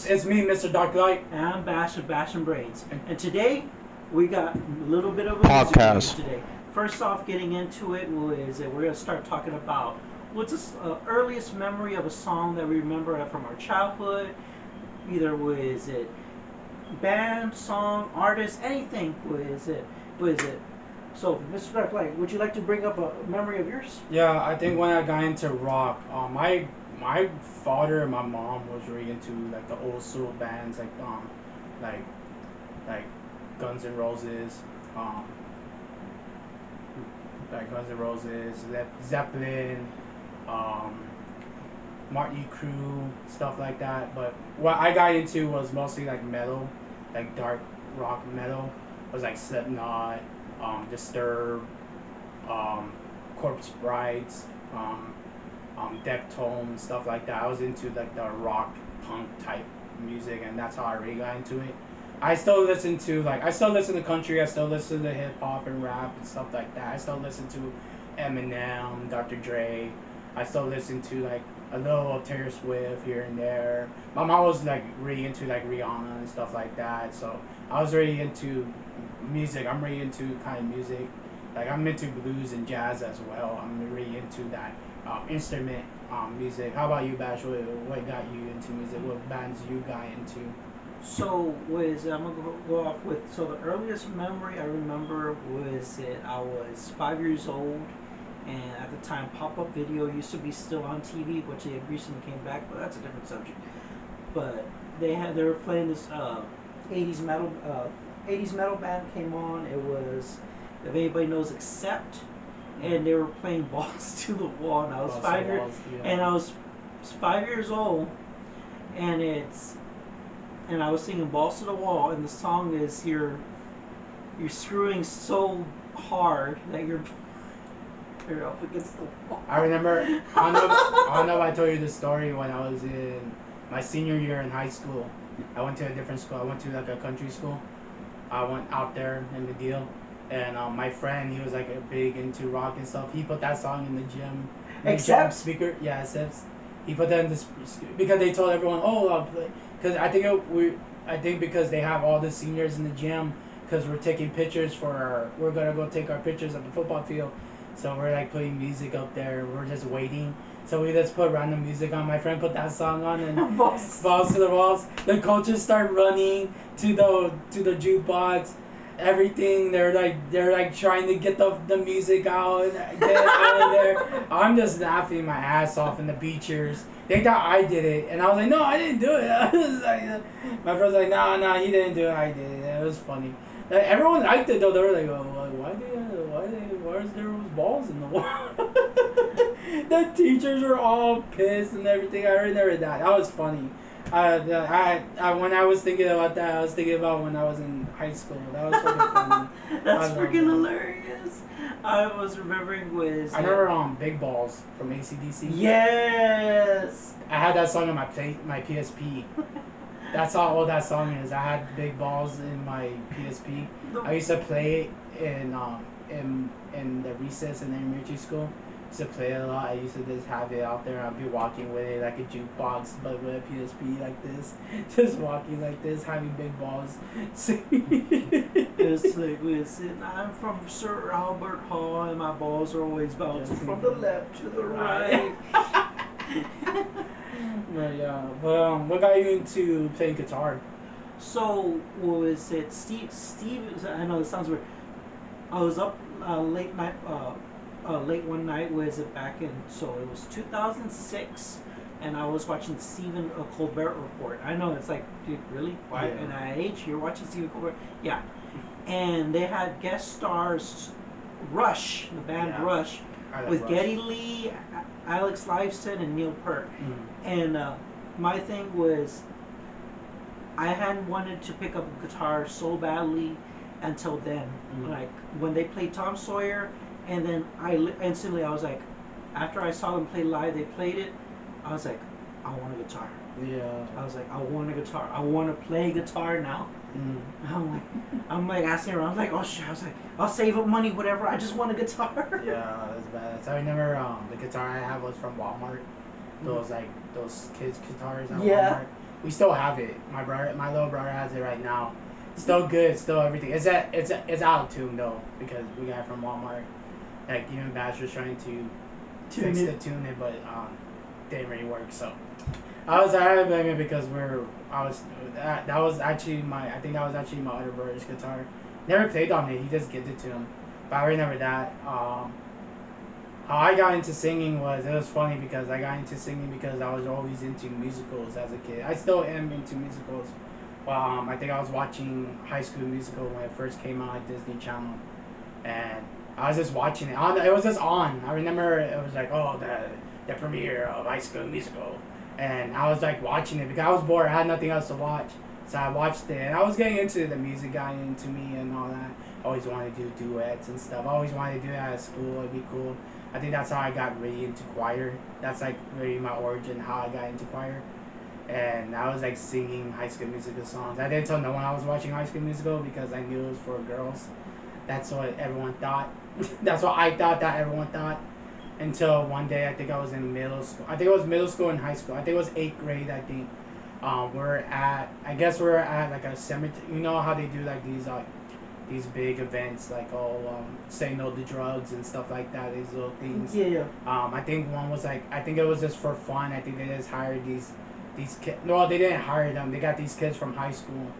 It's me, Mr. Darklight. And I'm Bash of Bash and Braids. And today, we got a little bit of a Podcast. today. First off, getting into it is that we're going to start talking about what's the earliest memory of a song that we remember from our childhood. Either was it band, song, artist, anything. What is it? So, Mr. Darklight, would you like to bring up a memory of yours? Yeah, I think when I got into rock, my father and my mom was really into like the old school bands like like Guns N' Roses, Led Zeppelin, Motley Crue, stuff like that. But what I got into was mostly like metal, like dark rock metal. It was like Slipknot, Disturbed, Corpse Brides, Deftones, stuff like that. I was into like the rock punk type music, and that's how I really got into it. I still listen to country. I still listen to hip hop and rap and stuff like that. I still listen to Eminem, Dr. Dre. I still listen to like a little of Taylor Swift here and there. My mom was like really into like Rihanna and stuff like that. So I was really into music. I'm really into kind of music. Like I'm into blues and jazz as well. I'm really into that instrument music. How about you, Bash? What got you into music? What bands you got into? So I'm gonna go off with. So the earliest memory I remember was that I was 5 years old, and at the time, pop-up video used to be still on TV, which they recently came back, but that's a different subject. But they were playing this 80s metal band came on. It was, if anybody knows, Accept, and they were playing Balls to the Wall, and I was I was 5 years old, and I was singing Balls to the Wall, and the song is you're screwing so hard that you're up against the wall. I remember, I don't know if I told you the story when I was in my senior year in high school. I went to a different school. I went to like a country school. I went out there in the deal, and my friend, he was like big into rock and stuff. He put that song in the gym. Accept? Speaker, yeah, Accept. He put that in this because they told everyone, because I think because they have all the seniors in the gym, because we're taking pictures we're gonna go take our pictures at the football field. So we're like putting music up there. We're just waiting. So we just put random music on. My friend put that song on and Balls to the Walls. The coaches start running to the jukebox. Everything they're like trying to get the music out and get it out of there. I'm just laughing my ass off, and the beachers, they thought I did it, and I was like, no, I didn't do it. I was like, my friend's like, no, he didn't do it. I did it. It was funny. Like, everyone liked it though. They were like, oh, where's there was balls in the wall? The teachers were all pissed and everything. I remember that. That was funny. When I was thinking about that, I was thinking about when I was in high school. That was fucking funny. That's freaking hilarious. I was remembering I remember Big Balls from AC/DC. Yes. I had that song on my PSP. That's how old that song is. I had Big Balls in my PSP. I used to play it in the recess in elementary school. I used to play it a lot. I used to just have it out there. I'd be walking with it like a jukebox, but with a PSP like this. Just walking like this, having Big Balls. It's like, listen, I'm from Sir Albert Hall, and my balls are always bouncing from the left to the right. But what got you into playing guitar? So, what was it? Steve, I know this sounds weird. I was up late one night. Was it back in? So it was 2006, and I was watching the Stephen Colbert Report. I know it's like, dude, really? Why? Yeah. And at age, you're watching Stephen Colbert? Yeah. And they had guest stars, Rush, the band Rush, with Rush. Geddy Lee, Alex Lifeson, and Neil Peart. And my thing was, I hadn't wanted to pick up a guitar so badly until then. Like when they played Tom Sawyer, and then I was like, after I saw them play live, they played it. I was like, I want a guitar. Yeah. I was like, I want a guitar. I want to play guitar now. I'm like asking around. I was like, oh shit. I was like, I'll save up money, whatever. I just want a guitar. Yeah, that's bad. So I remember the guitar I have was from Walmart. Those kids guitars at Walmart. We still have it. My little brother has it right now. Still good. Still everything. It's out of tune though because we got it from Walmart. Like even Bash was trying to tune it, but didn't really work. So I had to blame it because that was actually I think that was actually my other brother's guitar. Never played on it. He just gave it to him. But I remember that. How I got into singing it was funny because I got into singing because I was always into musicals as a kid. I still am into musicals. Well, I think I was watching High School Musical when it first came out on Disney Channel, and I was just watching it. It was just on. I remember it was like, oh, the premiere of High School Musical, and I was like watching it because I was bored. I had nothing else to watch, so I watched it. And I was getting into the music, got into me and all that. I always wanted to do duets and stuff. I always wanted to do that at school. It'd be cool. I think that's how I got really into choir. That's like really my origin, how I got into choir. And I was like singing High School Musical songs. I didn't tell no one I was watching High School Musical because I knew it was for girls. That's what everyone thought. That's what I thought that everyone thought. Until one day, I think I was in middle school. I think it was middle school and high school. I think it was 8th grade. I think I guess we're at like a cemetery. You know how they do like these big events like say no to drugs and stuff like that. These little things. Yeah. I think one was like I think it was just for fun. I think they just hired these kids. No, they didn't hire them. They got these kids from high school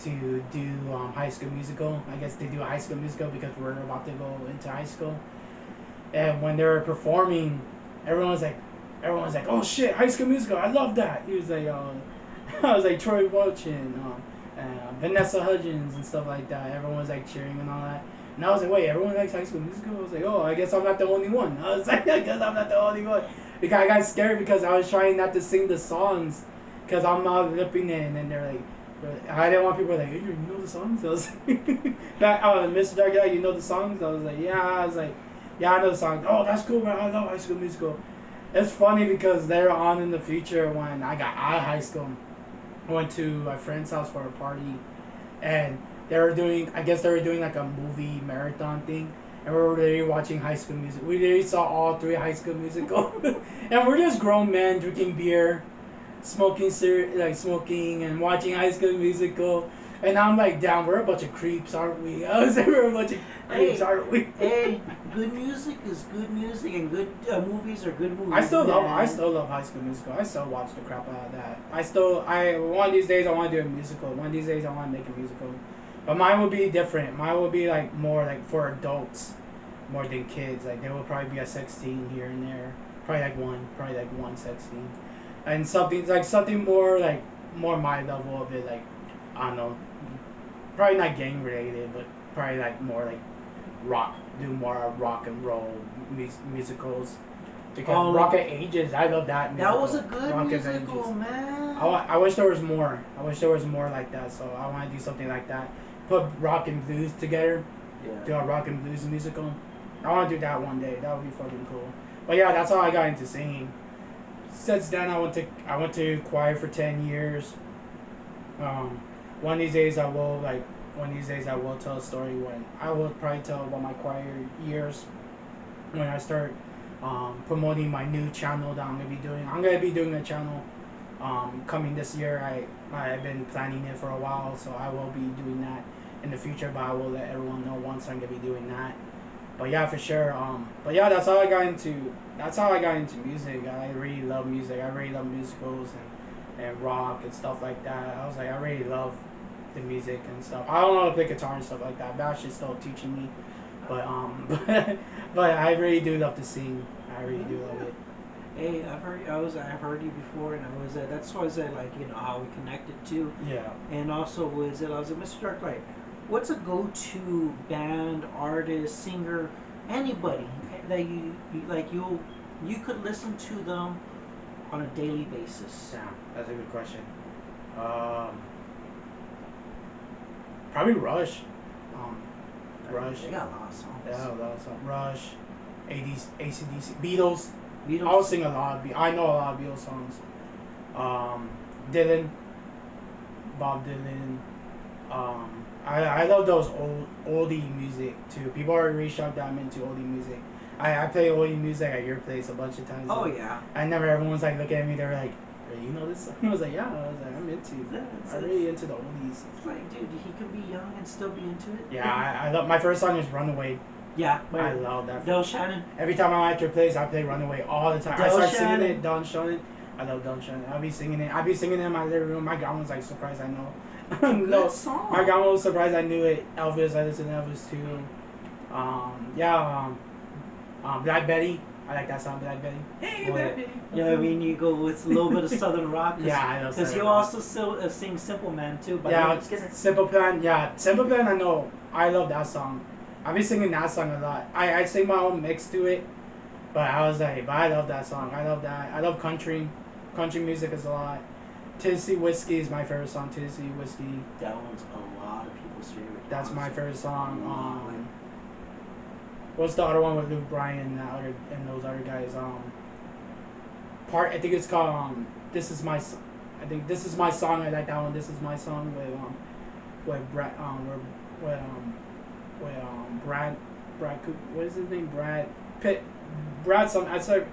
to do High School Musical. I guess they do a High School Musical because we're about to go into high school. And when they were performing, everyone was like, "Oh shit, High School Musical! I love that." He was like, I was like Troy Welch and Vanessa Hudgens and stuff like that. Everyone was like cheering and all that. And I was like, wait, everyone likes High School Musical? I was like, oh, I guess I'm not the only one. I was like, I guess I'm not the only one. Because I got scared because I was trying not to sing the songs because I'm not lipping it. And then they're like, I didn't want people like, hey, you know the songs? I was like, Mr. Darklight, you know the songs? I was like, yeah. I was like, yeah, I know the songs. Oh, that's cool, man. I love High School Musical. It's funny because they're on in the future when I got out of high school. I went to my friend's house for a party, and I guess they were doing like a movie marathon thing, and we were really watching High School Music. We literally saw all 3 High School Musical, and we're just grown men drinking beer, smoking and watching High School Musical. And I'm like, damn, we're a bunch of creeps, aren't we? I was like, we're a bunch of creeps, aren't we? Hey, good music is good music, and good movies are good movies. I still love High School Musical. I still watch the crap out of that. One of these days I want to do a musical. One of these days I want to make a musical. But mine will be different. Mine will be like more like for adults, more than kids. Like there will probably be a sex scene here and there. Probably like one sex scene, and something more my level of it. Like I don't know, probably not gang related, but probably like more like rock. Do more rock and roll musicals. Because Rock of Ages, I love that musical. That was a good musical, man. I wish there was more. I wish there was more like that. So I want to do something like that. Put rock and blues together. Yeah. Do a rock and blues musical. I want to do that one day. That would be fucking cool. But yeah, that's how I got into singing. Since then, I went to choir for 10 years. One of these days I will tell a story when I will probably tell about my choir years when I start promoting my new channel that I'm gonna be doing a channel coming this year. I've been planning it for a while, so I will be doing that in the future, but I will let everyone know once I'm gonna be doing that. But yeah, for sure. But yeah, that's how I got into music. I really love music. I really love musicals and rock and stuff like that. I was like, I really love the music and stuff. I don't know how to play guitar and stuff like that. Bash is still teaching me, but but I really do love to sing. I really do love it. Hey, I've heard you before, and that's why I said like how we connected too. Yeah. And also I was like, Mr. Darklight, what's a go-to band, artist, singer, anybody that you could listen to them on a daily basis? Yeah, that's a good question. Probably Rush. Rush. They got a lot of songs. Yeah, a lot of songs. Rush, 80s, AC/DC, Beatles. Beatles. I'll sing a lot. I know a lot of Beatles songs. Dylan, Bob Dylan. I love those oldie music too. People are really shocked that I'm into oldie music. I play oldie music at your place a bunch of times. Oh yeah. I never everyone's like looking at me. They're like, You know this song? I was like, yeah. I was like, I'm I'm really into the oldies. It's like, dude, he could be young and still be into it. Yeah, I love my first song is Runaway. Yeah, I love that. Del Shannon. Every time I'm at your place, I play Runaway all the time. I start singing it. Don Shannon. I love Don Shannon. I'll be singing it. In my living room. My grandma was like surprised I know. No song. My grandma was surprised I knew it. Elvis, I listen to Elvis too. Black Betty. I like that song, Black Betty. Hey, Black Betty. Yeah, I mean, you go with a little bit of Southern rock. Yeah, I know. Because you also still sing Simple Man too. But yeah, Simple Plan. Yeah, Simple Plan. I know. I love that song. I've been singing that song a lot. I sing my own mix to it, but I was like, but I love that song. I love that. I love country. Country music is a lot. Tennessee Whiskey is my favorite song. Tennessee Whiskey. That one's a lot of people's favorite. That's my favorite song. What's the other one with Luke Bryan and those other guys? I think it's called This Is My. I think This Is My Song. I like that one. This Is My Song with Brad Cooper. What is his name? Brad Pitt. Brad some. I said.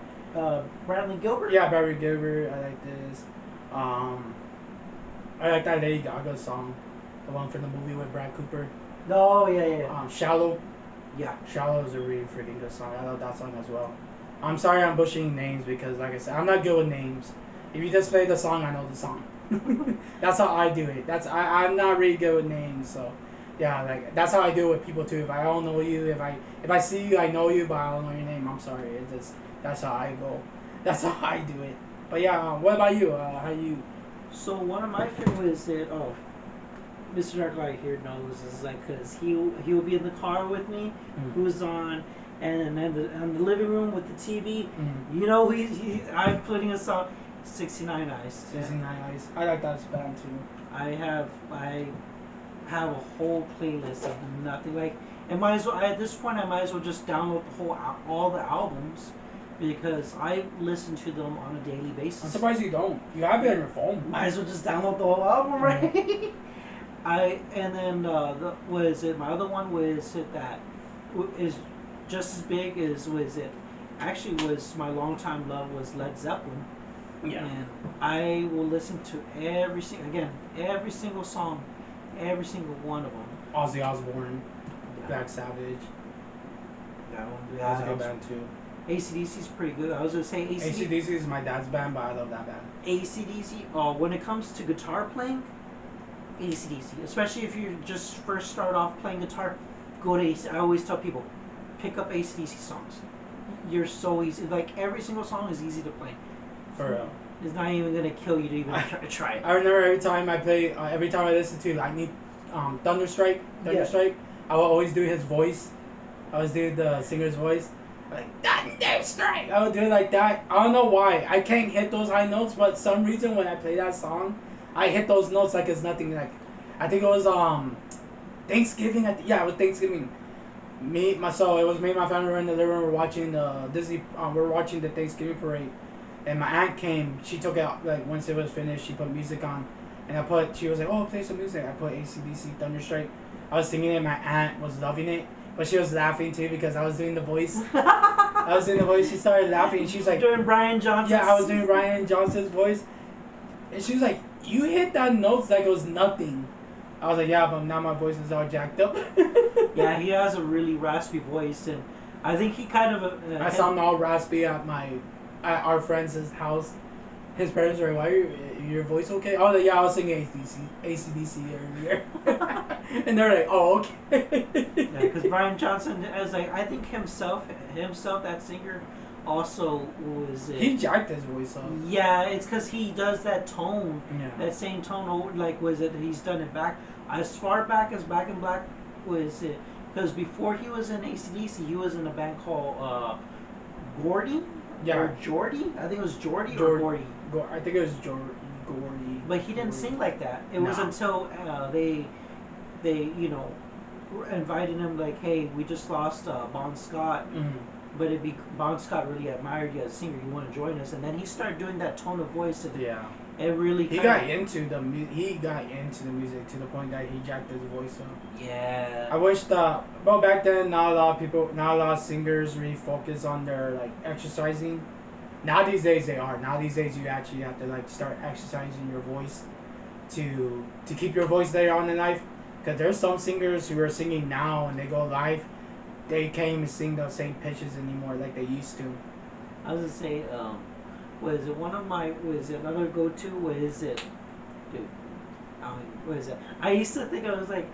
Bradley Gilbert. Yeah, Bradley Gilbert. I like this. I like that Lady Gaga song, the one from the movie with Brad Cooper. Oh yeah. Shallow. Yeah. Shallow is a really freaking good song. I love that song as well. I'm sorry I'm butchering names because, like I said, I'm not good with names. If you just play the song, I know the song. That's how I do it. I'm not really good with names, so yeah, like that's how I do it with people too. If I don't know you, if I see you, I know you, but I don't know your name. I'm sorry. That's how I go. That's how I do it. But yeah, what about you? How you? So one of my favorites that Mr. Darklight here knows is like because he'll be in the car with me, who's on, and then in the living room with the TV. You know I'm putting a song, 69 Eyes. 69 Eyes. I like that band too. I have a whole playlist of nothing like, and might as well at this point I might as well just download all the albums. Because I listen to them on a daily basis. I'm surprised you don't. You have it on your phone. Might as well just download the whole album, right? My other one was it that is just as big as was my longtime love was Led Zeppelin. Yeah. And I will listen to every single song, every single one of them. Ozzy Osbourne, Black Savage. That one. That's a good band too. AC/DC is pretty good. I was gonna say AC/DC is my dad's band, but I love that band. AC/DC. When it comes to guitar playing, AC/DC. Especially if you just first start off playing guitar, go to AC. I always tell people, pick up AC/DC songs. You're so easy. Like every single song is easy to play. For real. It's not even gonna kill you to even try it. I remember every time I play, every time I listen to, I need Thunderstrike. I will always do his voice. I always do the singer's voice. Like Thunderstrike. I would do it like that. I don't know why. I can't hit those high notes, but some reason when I play that song, I hit those notes like it's nothing. Like I think it was Thanksgiving. It was Thanksgiving. It was me and my family were in the living room. We're watching the Disney. We're watching the Thanksgiving parade, and my aunt came. She took out once it was finished. She put music on, and she was like, "Oh, play some music." I put AC/DC Thunderstrike. I was singing it. My aunt was loving it. But she was laughing too because I was doing the voice. She started laughing and she was like... Doing Brian Johnson's... Yeah, I was doing Brian Johnson's voice. And she was like, you hit that notes like it was nothing. I was like, yeah, but now my voice is all jacked up. Yeah, he has a really raspy voice. And I think he kind of... I sound all raspy at our friend's house. His parents were like, why are your voice okay? I was like, yeah, I was singing AC/DC earlier. And they're like, oh, okay. Yeah, because Brian Johnson, I think himself, that singer, also was... he jacked his voice up. Yeah, it's because he does that tone, that same tone, he's done it back. As far back as Back in Black was it, because before he was in AC/DC, he was in a band called Gordy? Yeah. Or Geordie? I think it was Geordie or Gordy. I think it was Gordy. But he didn't sing like that. It was until they invited him like, hey, we just lost Bon Scott, but Bon Scott really admired you as a singer. You want to join us? And then he started doing that tone of voice. And it really he got into the music to the point that he jacked his voice up. Yeah. I wish back then not a lot of singers really focus on their exercising. Now these days they are. Now these days you actually have to like start exercising your voice to keep your voice there on the knife. Because there's some singers who are singing now and they go live, they can't even sing those same pitches anymore like they used to. I was gonna say, was it one of my, was it another go-to, was it, dude, what is it? I used to think I was like,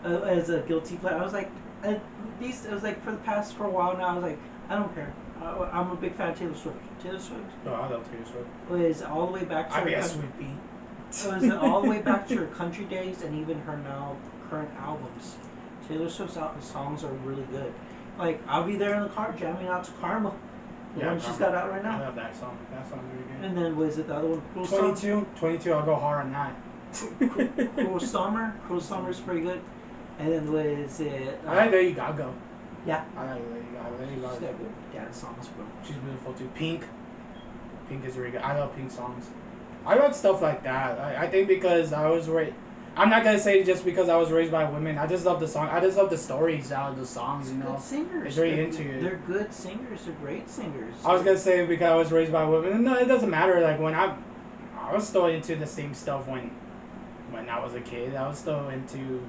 as a guilty pleasure, I was like, it was like for a while now, I was like, I don't care. I'm a big fan of Taylor Swift. Taylor Swift Oh, I love Taylor Swift. was all the way back to I mean, a sweet beat. it was all the way back to her country days and even her now current albums. Taylor Swift's songs are really good. Like, I'll be there in the car jamming out to Karma, the one she's got out right I now. love that song. That song's really good. And then was it the other one? 22, I'll go hard on that. Cruel Summer's pretty good. And then was it? I like Lady Gaga. Yeah. I like Lady Gaga. Lady She's got Gaga. good dance songs, bro. She's beautiful too. Pink is really good. I love Pink songs. I love stuff like that. I think because I was raised. I'm not gonna say just because I was raised by women. I just love the song. I just love the stories out of the songs. You know. Good singers. It's really into it. They're good singers. They're great singers. I was gonna say because I was raised by women. No, it doesn't matter. Like when I was still into the same stuff when I was a kid. I was still into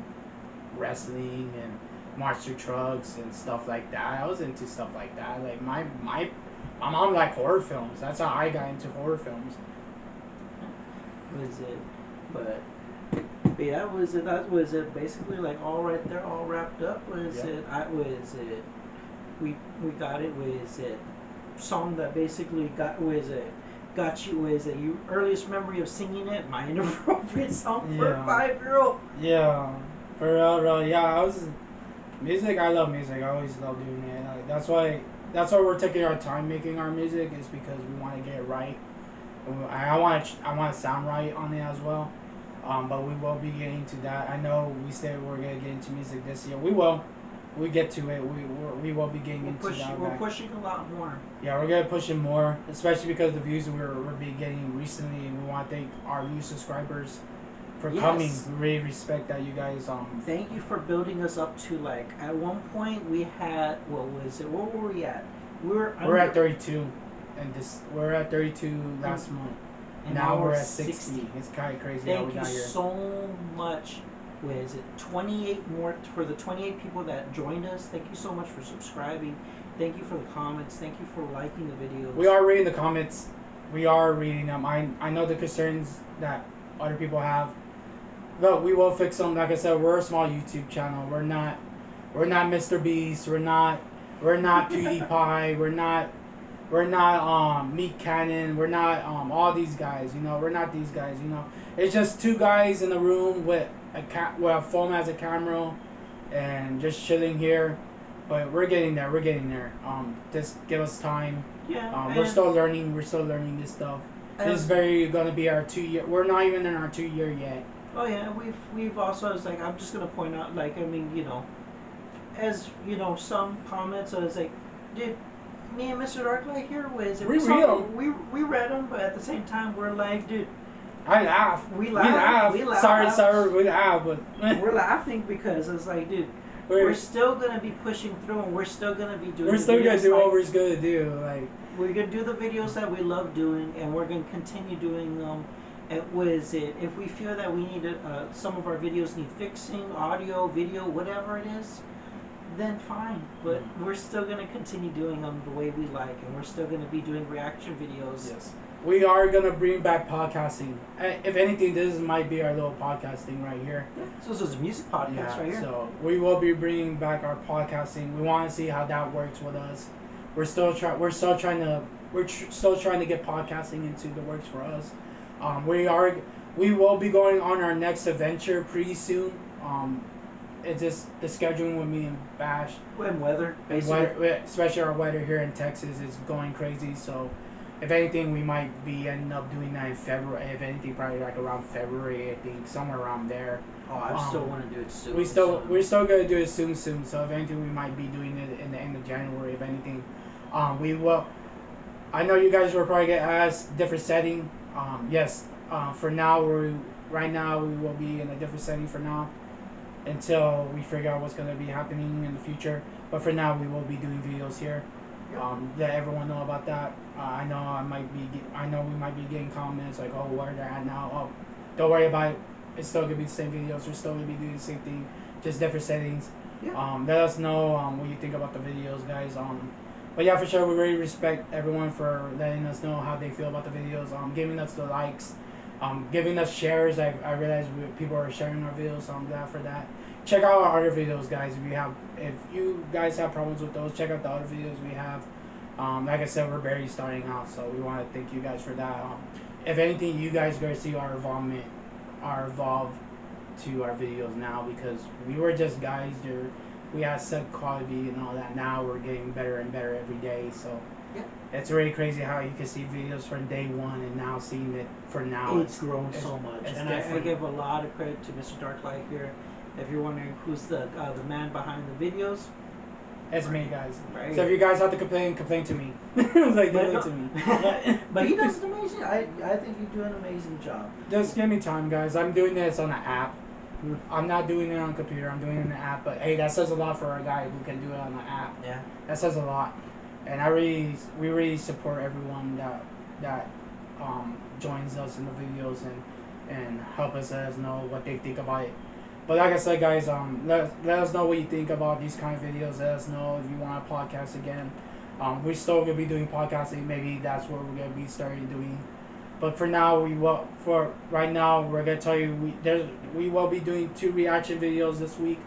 wrestling and monster trucks and stuff like that. I was into stuff like that. Like my mom liked horror films. That's how I got into horror films. Was it? But yeah, was it? That was it. Basically, like all right there, all wrapped up. Was Yeah. it? Was it? We got it. Was it? Song that basically got, was it? Got you, was it your earliest memory of singing it? My inappropriate song for a 5-year-old. Yeah, for real, bro. Yeah, I was music. I love music. I always love doing it. Like, that's why we're taking our time making our music is because we want to get it right. I want to sound right on it as well. But we will be getting to that. I know we said we're gonna get into music this year. We will. We get to it. We will be getting into that. We're pushing a lot more. Yeah, we're gonna push it more, especially because the views we're be getting recently, and we want to thank our new subscribers for coming. We really respect that, you guys. Thank you for building us up to, like, at one point we had, what was it? What were we at? We're at 32, and we're at 32 last month. And now we're at 60. It's kind of crazy how we got here. Thank you so much. Was it 28 more for the 28 people that joined us? Thank you so much for subscribing. Thank you for the comments. Thank you for liking the videos. We are reading the comments. We are reading them. I know the concerns that other people have, but we will fix them. Like I said, we're a small YouTube channel. We're not Mr. Beast. We're not PewDiePie. We're not Meat Cannon. We're not all these guys. You know, we're not these guys. You know, it's just two guys in a room with a phone as a camera, and just chilling here. But we're getting there. We're getting there. Just give us time. Yeah. We're still learning. We're still learning this stuff. This is gonna be our 2 year. We're not even in our 2 year yet. Oh yeah, we've also, it's like, I'm just gonna point out, like, I mean, you know, as you know, some comments, I was like, did me and Mr. Darklight here, was it? We read them, but at the same time, we're like, dude. I laugh. We laugh. Sorry, we laugh, but we're laughing because it's like, dude, we're still gonna be pushing through, and we're still gonna be doing. We're still gonna do what we're gonna do. Like, we're gonna do the videos that we love doing, and we're gonna continue doing them. And what is it? If we feel that we need some of our videos need fixing, audio, video, whatever it is, then fine. But we're still gonna continue doing them the way we like, and we're still gonna be doing reaction videos. Yes. We are gonna bring back podcasting. If anything, this might be our little podcasting right here. Yeah. So this is a music podcast right here. So we will be bringing back our podcasting. We want to see how that works with us. We're still trying to get podcasting into the works for us. We will be going on our next adventure pretty soon. It's just the scheduling with me and Bash. And weather, basically. Especially our weather here in Texas is going crazy. So, if anything, we might be ending up doing that in February. If anything, probably like around February, I think, somewhere around there. Oh, I still want to do it soon. We're still gonna do it soon. So, if anything, we might be doing it in the end of January. If anything, we will. I know you guys were probably gonna ask different setting. Yes. For now, right now we will be in a different setting for now, until we figure out what's gonna be happening in the future. But for now, we will be doing videos here. Yep. Let everyone know about that. I know we might be getting comments like, oh, where they're at now. Oh, don't worry about it. It's still gonna be the same videos. We're still gonna be doing the same thing, just different settings. Yeah. Let us know what you think about the videos, guys. But yeah, for sure, we really respect everyone for letting us know how they feel about the videos. Giving us the likes, giving us shares. I realize people are sharing our videos, so I'm glad for that. Check out our other videos, guys. If you guys have problems with those, check out the other videos we have. Like I said, we're barely starting out, so we want to thank you guys for that. If anything, you guys going to see our evolved to our videos now, because we were just guys there. We had set quality and all that. Now we're getting better and better every day. So Yeah. it's really crazy how you can see videos from day one and now seeing it for now. It's grown so much, and I give a lot of credit to Mr. Darklight here. If you're wondering who's the man behind the videos, it's me, guys. Right. So if you guys have to complain to me. Like, complain to me. But he does an amazing. I think you do an amazing job. Just give me time, guys. I'm doing this on an app. I'm not doing it on a computer. I'm doing it on an app. But hey, that says a lot for a guy who can do it on an app. Yeah. That says a lot. And we really support everyone that joins us in the videos and help us let us know what they think about it. But like I said, guys, let us know what you think about these kind of videos. Let us know if you want a podcast again. We're still gonna be doing podcasting. Maybe that's what we're gonna be starting doing. But for now, for right now, we're gonna tell you we will be doing 2 reaction videos this week.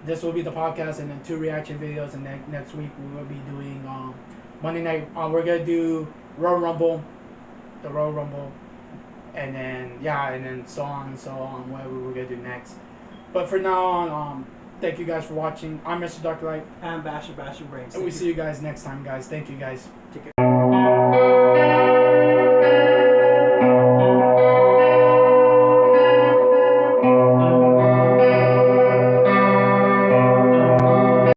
This will be the podcast, and then 2 reaction videos, and then next week we will be doing Monday night. We're gonna do Royal Rumble, the Royal Rumble, and then so on and so on. Whatever we're gonna do next. But for now on, thank you guys for watching. I'm Mr. Darklight. And Basher Brains. And we see you guys next time, guys. Thank you, guys. Take care.